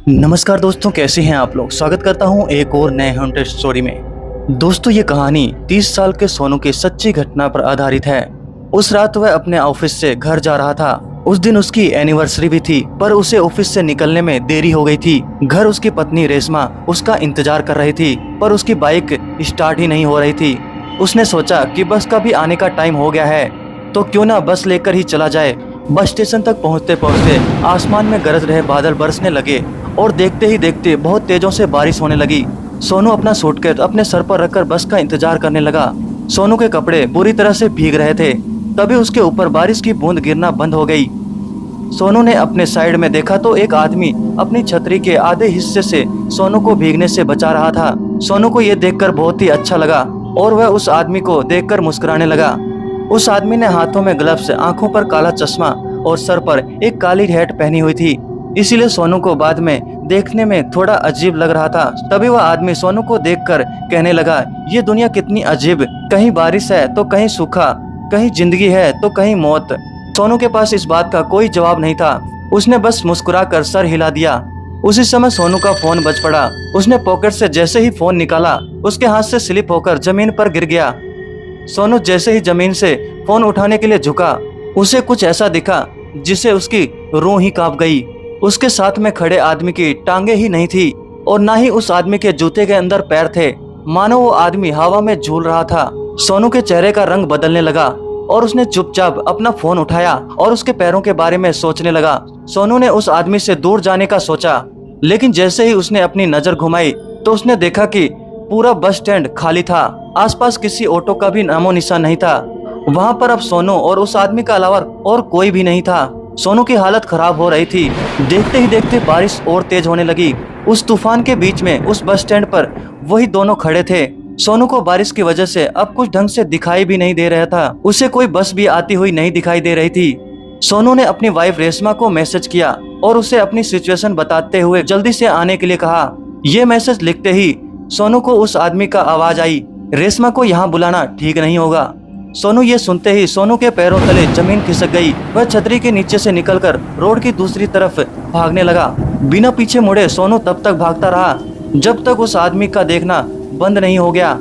नमस्कार दोस्तों, कैसे हैं आप लोग। स्वागत करता हूं एक और नए हॉन्टेड स्टोरी में। दोस्तों, ये कहानी 30 साल के सोनू की सच्ची घटना पर आधारित है। उस रात वह अपने ऑफिस से घर जा रहा था। उस दिन उसकी एनिवर्सरी भी थी, पर उसे ऑफिस से निकलने में देरी हो गई थी। घर उसकी पत्नी रेशमा उसका इंतजार कर रही थी, पर उसकी बाइक स्टार्ट ही नहीं हो रही थी। उसने सोचा कि बस का भी आने का टाइम हो गया है, तो क्यों ना बस लेकर ही चला जाए। बस स्टेशन तक पहुंचते पहुंचते आसमान में गरज रहे बादल बरसने लगे और देखते ही देखते बहुत तेजों से बारिश होने लगी। सोनू अपना सूटकेस अपने सर पर रखकर बस का इंतजार करने लगा। सोनू के कपड़े बुरी तरह से भीग रहे थे। तभी उसके ऊपर बारिश की बूंद गिरना बंद हो गई। सोनू ने अपने साइड में देखा तो एक आदमी अपनी छतरी के आधे हिस्से से सोनू को भीगने से बचा रहा था। सोनू को यह देखकर बहुत ही अच्छा लगा और वह उस आदमी को देखकर मुस्कुराने लगा। उस आदमी ने हाथों में ग्लव्स, आंखों पर काला चश्मा और सर पर एक काली हैट पहनी हुई थी, इसीलिए सोनू को बाद में देखने में थोड़ा अजीब लग रहा था। तभी वह आदमी सोनू को देखकर कहने लगा, ये दुनिया कितनी अजीब, कहीं बारिश है तो कहीं सूखा, कहीं जिंदगी है तो कहीं मौत। सोनू के पास इस बात का कोई जवाब नहीं था। उसने बस मुस्कुराकर सर हिला दिया। उसी समय सोनू का फोन बज पड़ा। उसने पॉकेट से जैसे ही फोन निकाला, उसके हाथ से स्लिप होकर जमीन पर गिर गया। सोनू जैसे ही जमीन से फोन उठाने के लिए झुका, उसे कुछ ऐसा दिखा जिसे उसकी रूह ही कांप गई। उसके साथ में खड़े आदमी की टांगे ही नहीं थी और ना ही उस आदमी के जूते के अंदर पैर थे, मानो वो आदमी हवा में झूल रहा था। सोनू के चेहरे का रंग बदलने लगा और उसने चुपचाप अपना फोन उठाया और उसके पैरों के बारे में सोचने लगा। सोनू ने उस आदमी से दूर जाने का सोचा, लेकिन जैसे ही उसने अपनी नजर घुमाई तो उसने देखा कि पूरा बस स्टैंड खाली था। आसपास किसी ऑटो का भी नामो निशान नहीं था। वहां पर अब सोनू और उस आदमी का अलावा और कोई भी नहीं था। सोनू की हालत खराब हो रही थी। देखते ही देखते बारिश और तेज होने लगी। उस तूफान के बीच में उस बस स्टैंड पर वही दोनों खड़े थे। सोनू को बारिश की वजह से अब कुछ ढंग से दिखाई भी नहीं दे रहा था। उसे कोई बस भी आती हुई नहीं दिखाई दे रही थी। सोनू ने अपनी वाइफ रेशमा को मैसेज किया और उसे अपनी सिचुएशन बताते हुए जल्दी से आने के लिए कहा। ये मैसेज लिखते ही सोनू को उस आदमी का आवाज आई, रेशमा को यहाँ बुलाना ठीक नहीं होगा। सोनू ये सुनते ही सोनू के पैरों तले जमीन खिसक गई। वह छतरी के नीचे से निकलकर रोड की दूसरी तरफ भागने लगा। बिना पीछे मुड़े सोनू तब तक भागता रहा जब तक उस आदमी का देखना बंद नहीं हो गया।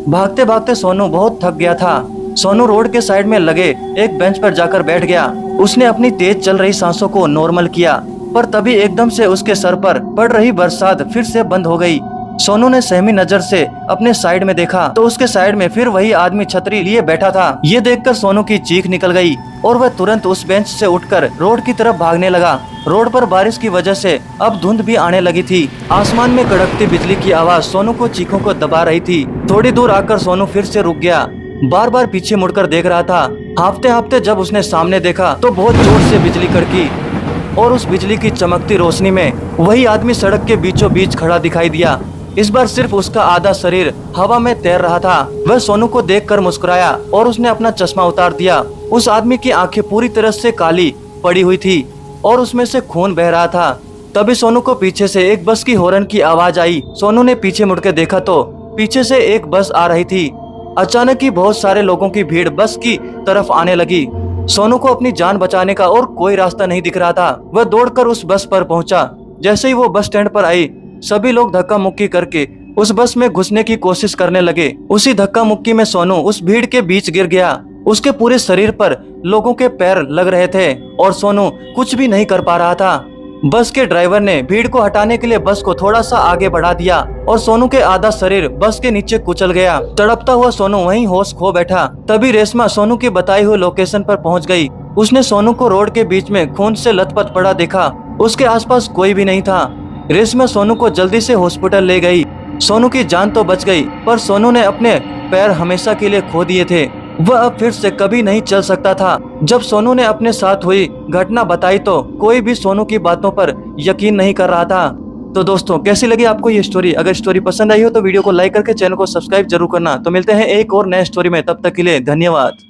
भागते भागते सोनू बहुत थक गया था। सोनू रोड के साइड में लगे एक बेंच पर जाकर बैठ गया। उसने अपनी तेज चल रही सांसों को नॉर्मल किया, पर तभी एकदम से उसके सर पर पड़ रही बरसात फिर से बंद हो गई। सोनू ने सहमी नजर से अपने साइड में देखा तो उसके साइड में फिर वही आदमी छतरी लिए बैठा था। ये देखकर सोनू की चीख निकल गई और वह तुरंत उस बेंच से उठकर रोड की तरफ भागने लगा। रोड पर बारिश की वजह से अब धुंध भी आने लगी थी। आसमान में कड़कती बिजली की आवाज सोनू को चीखों को दबा रही थी। थोड़ी दूर आकर सोनू फिर से रुक गया। बार बार पीछे मुड़कर देख रहा था। हाँफते हाँफते जब उसने सामने देखा तो बहुत जोर से बिजली कड़की और उस बिजली की चमकती रोशनी में वही आदमी सड़क के बीचों बीच खड़ा दिखाई दिया। इस बार सिर्फ उसका आधा शरीर हवा में तैर रहा था। वह सोनू को देखकर मुस्कुराया और उसने अपना चश्मा उतार दिया। उस आदमी की आंखें पूरी तरह से काली पड़ी हुई थी और उसमें से खून बह रहा था। तभी सोनू को पीछे से एक बस की हॉर्न की आवाज आई। सोनू ने पीछे मुड़कर देखा तो पीछे से एक बस आ रही थी। अचानक ही बहुत सारे लोगों की भीड़ बस की तरफ आने लगी। सोनू को अपनी जान बचाने का और कोई रास्ता नहीं दिख रहा था। वह दौड़कर उस बस पर पहुंचा। जैसे ही वो बस स्टैंड पर आई, सभी लोग धक्का मुक्की करके उस बस में घुसने की कोशिश करने लगे। उसी धक्का मुक्की में सोनू उस भीड़ के बीच गिर गया। उसके पूरे शरीर पर लोगों के पैर लग रहे थे और सोनू कुछ भी नहीं कर पा रहा था। बस के ड्राइवर ने भीड़ को हटाने के लिए बस को थोड़ा सा आगे बढ़ा दिया और सोनू के आधा शरीर बस के नीचे कुचल गया। तड़पता हुआ सोनू वहीं होश खो बैठा। तभी रेशमा सोनू की बताई हुई लोकेशन पर पहुंच गई। उसने सोनू को रोड के बीच में खून से लथपथ पड़ा देखा। उसके आसपास कोई भी नहीं था। रेशमा सोनू को जल्दी से हॉस्पिटल ले गई। सोनू की जान तो बच गई, पर सोनू ने अपने पैर हमेशा के लिए खो दिए थे। वह अब फिर से कभी नहीं चल सकता था। जब सोनू ने अपने साथ हुई घटना बताई तो कोई भी सोनू की बातों पर यकीन नहीं कर रहा था। तो दोस्तों, कैसी लगी आपको ये स्टोरी? अगर स्टोरी पसंद आई हो तो वीडियो को लाइक करके चैनल को सब्सक्राइब जरूर करना। तो मिलते हैं एक और नए स्टोरी में, तब तक के लिए धन्यवाद।